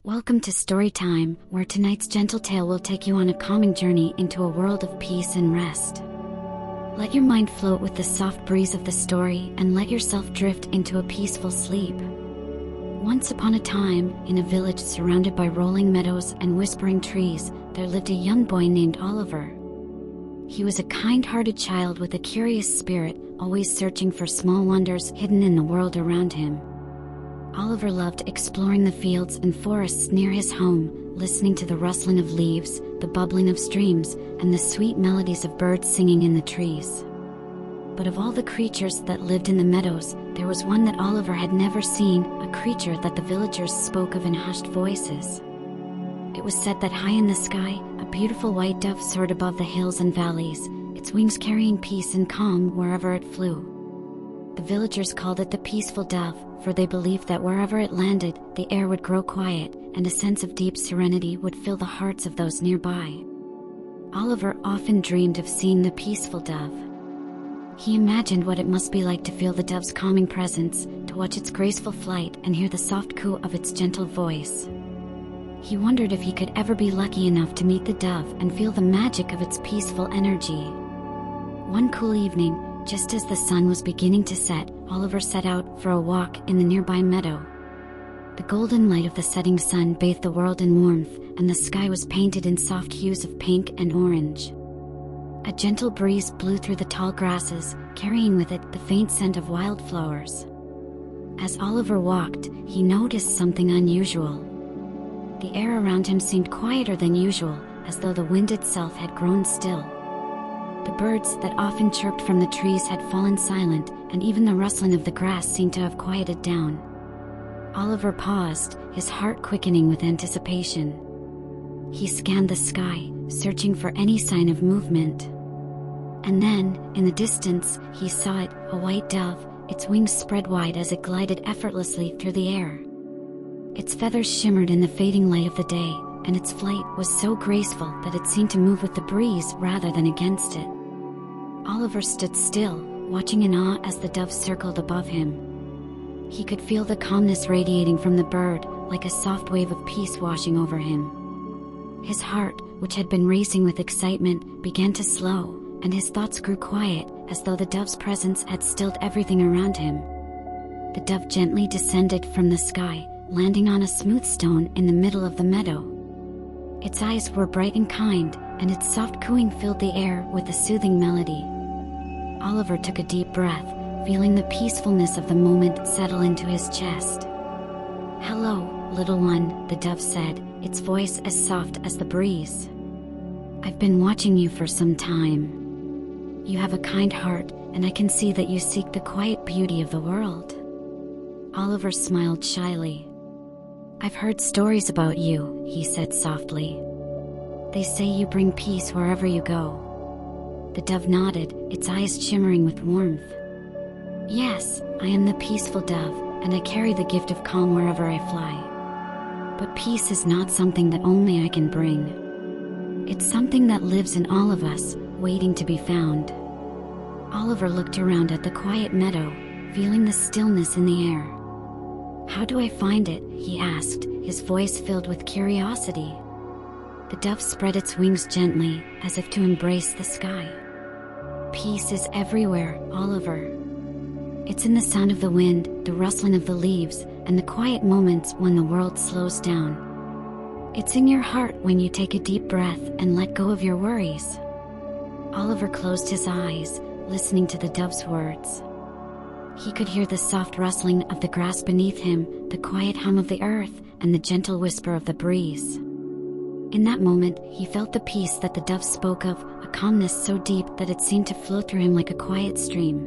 Welcome to Storytime, where tonight's gentle tale will take you on a calming journey into a world of peace and rest. Let your mind float with the soft breeze of the story and let yourself drift into a peaceful sleep. Once upon a time, in a village surrounded by rolling meadows and whispering trees, there lived a young boy named Oliver. He was a kind-hearted child with a curious spirit, always searching for small wonders hidden in the world around him. Oliver loved exploring the fields and forests near his home, listening to the rustling of leaves, the bubbling of streams, and the sweet melodies of birds singing in the trees. But of all the creatures that lived in the meadows, there was one that Oliver had never seen, a creature that the villagers spoke of in hushed voices. It was said that high in the sky, a beautiful white dove soared above the hills and valleys, its wings carrying peace and calm wherever it flew. The villagers called it the peaceful dove, for they believed that wherever it landed, the air would grow quiet, and a sense of deep serenity would fill the hearts of those nearby. Oliver often dreamed of seeing the peaceful dove. He imagined what it must be like to feel the dove's calming presence, to watch its graceful flight and hear the soft coo of its gentle voice. He wondered if he could ever be lucky enough to meet the dove and feel the magic of its peaceful energy. One cool evening, just as the sun was beginning to set, Oliver set out for a walk in the nearby meadow. The golden light of the setting sun bathed the world in warmth, and the sky was painted in soft hues of pink and orange. A gentle breeze blew through the tall grasses, carrying with it the faint scent of wildflowers. As Oliver walked, he noticed something unusual. The air around him seemed quieter than usual, as though the wind itself had grown still. The birds that often chirped from the trees had fallen silent, and even the rustling of the grass seemed to have quieted down. Oliver paused, his heart quickening with anticipation. He scanned the sky, searching for any sign of movement. And then, in the distance, he saw it, a white dove, its wings spread wide as it glided effortlessly through the air. Its feathers shimmered in the fading light of the day, and its flight was so graceful that it seemed to move with the breeze rather than against it. Oliver stood still, watching in awe as the dove circled above him. He could feel the calmness radiating from the bird, like a soft wave of peace washing over him. His heart, which had been racing with excitement, began to slow, and his thoughts grew quiet, as though the dove's presence had stilled everything around him. The dove gently descended from the sky, landing on a smooth stone in the middle of the meadow. Its eyes were bright and kind, and its soft cooing filled the air with a soothing melody. Oliver took a deep breath, feeling the peacefulness of the moment settle into his chest. "Hello, little one," the dove said, its voice as soft as the breeze. "I've been watching you for some time. You have a kind heart, and I can see that you seek the quiet beauty of the world." Oliver smiled shyly. "I've heard stories about you," he said softly. "They say you bring peace wherever you go." The dove nodded, its eyes shimmering with warmth. "Yes, I am the peaceful dove, and I carry the gift of calm wherever I fly. But peace is not something that only I can bring. It's something that lives in all of us, waiting to be found." Oliver looked around at the quiet meadow, feeling the stillness in the air. "How do I find it?" he asked, his voice filled with curiosity. The dove spread its wings gently, as if to embrace the sky. "Peace is everywhere, Oliver. It's in the sound of the wind, the rustling of the leaves, and the quiet moments when the world slows down. It's in your heart when you take a deep breath and let go of your worries." Oliver closed his eyes, listening to the dove's words. He could hear the soft rustling of the grass beneath him, the quiet hum of the earth, and the gentle whisper of the breeze. In that moment, he felt the peace that the dove spoke of, a calmness so deep that it seemed to flow through him like a quiet stream.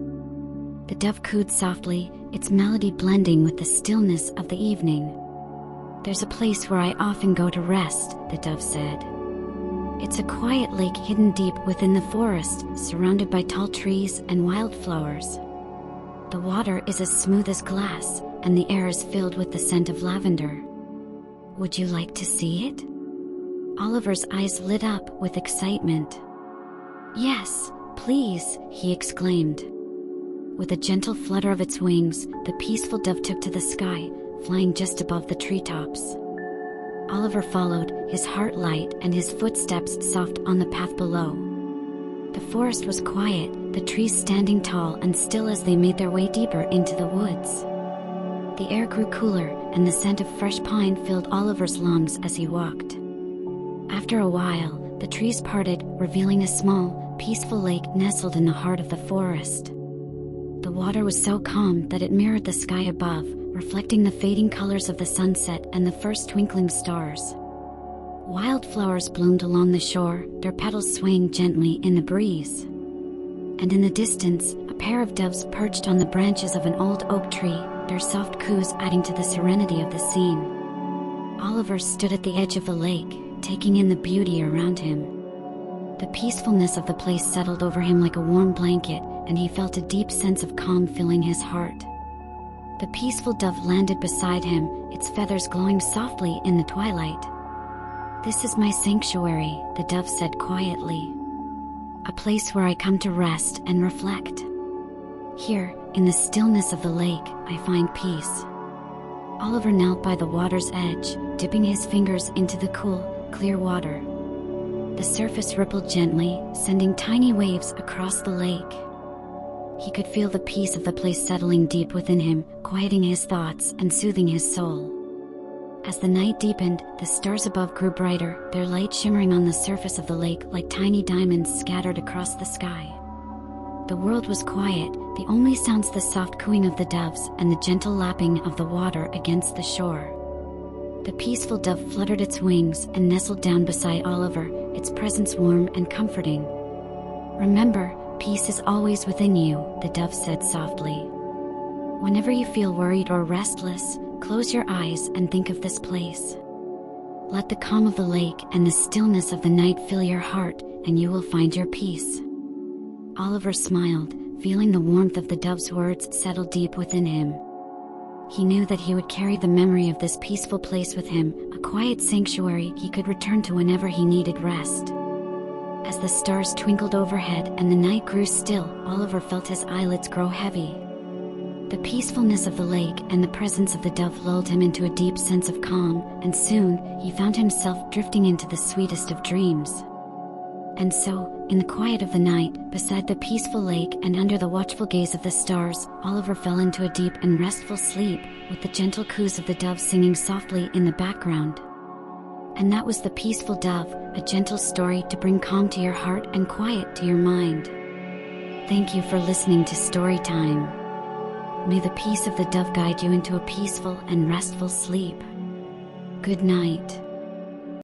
The dove cooed softly, its melody blending with the stillness of the evening. "There's a place where I often go to rest," the dove said. "It's a quiet lake hidden deep within the forest, surrounded by tall trees and wildflowers. The water is as smooth as glass, and the air is filled with the scent of lavender. Would you like to see it?" Oliver's eyes lit up with excitement. "Yes, please," he exclaimed. With a gentle flutter of its wings, the peaceful dove took to the sky, flying just above the treetops. Oliver followed, his heart light and his footsteps soft on the path below. The forest was quiet, the trees standing tall and still as they made their way deeper into the woods. The air grew cooler, and the scent of fresh pine filled Oliver's lungs as he walked. After a while, the trees parted, revealing a small, peaceful lake nestled in the heart of the forest. The water was so calm that it mirrored the sky above, reflecting the fading colors of the sunset and the first twinkling stars. Wildflowers bloomed along the shore, their petals swaying gently in the breeze. And in the distance, a pair of doves perched on the branches of an old oak tree, their soft coos adding to the serenity of the scene. Oliver stood at the edge of the lake, taking in the beauty around him. The peacefulness of the place settled over him like a warm blanket, and he felt a deep sense of calm filling his heart. The peaceful dove landed beside him, its feathers glowing softly in the twilight. "This is my sanctuary," the dove said quietly. "A place where I come to rest and reflect. Here, in the stillness of the lake, I find peace." Oliver knelt by the water's edge, dipping his fingers into the cool, clear water. The surface rippled gently, sending tiny waves across the lake. He could feel the peace of the place settling deep within him, quieting his thoughts and soothing his soul. As the night deepened, the stars above grew brighter, their light shimmering on the surface of the lake like tiny diamonds scattered across the sky. The world was quiet, the only sounds the soft cooing of the doves and the gentle lapping of the water against the shore. The peaceful dove fluttered its wings and nestled down beside Oliver, its presence warm and comforting. "Remember, peace is always within you," the dove said softly. "Whenever you feel worried or restless, close your eyes and think of this place. Let the calm of the lake and the stillness of the night fill your heart, and you will find your peace." Oliver smiled, feeling the warmth of the dove's words settle deep within him. He knew that he would carry the memory of this peaceful place with him, a quiet sanctuary he could return to whenever he needed rest. As the stars twinkled overhead and the night grew still, Oliver felt his eyelids grow heavy. The peacefulness of the lake and the presence of the dove lulled him into a deep sense of calm, and soon, he found himself drifting into the sweetest of dreams. And so, in the quiet of the night, beside the peaceful lake and under the watchful gaze of the stars, Oliver fell into a deep and restful sleep, with the gentle coos of the dove singing softly in the background. And that was The Peaceful Dove, a gentle story to bring calm to your heart and quiet to your mind. Thank you for listening to Storytime. May the peace of the dove guide you into a peaceful and restful sleep. Good night.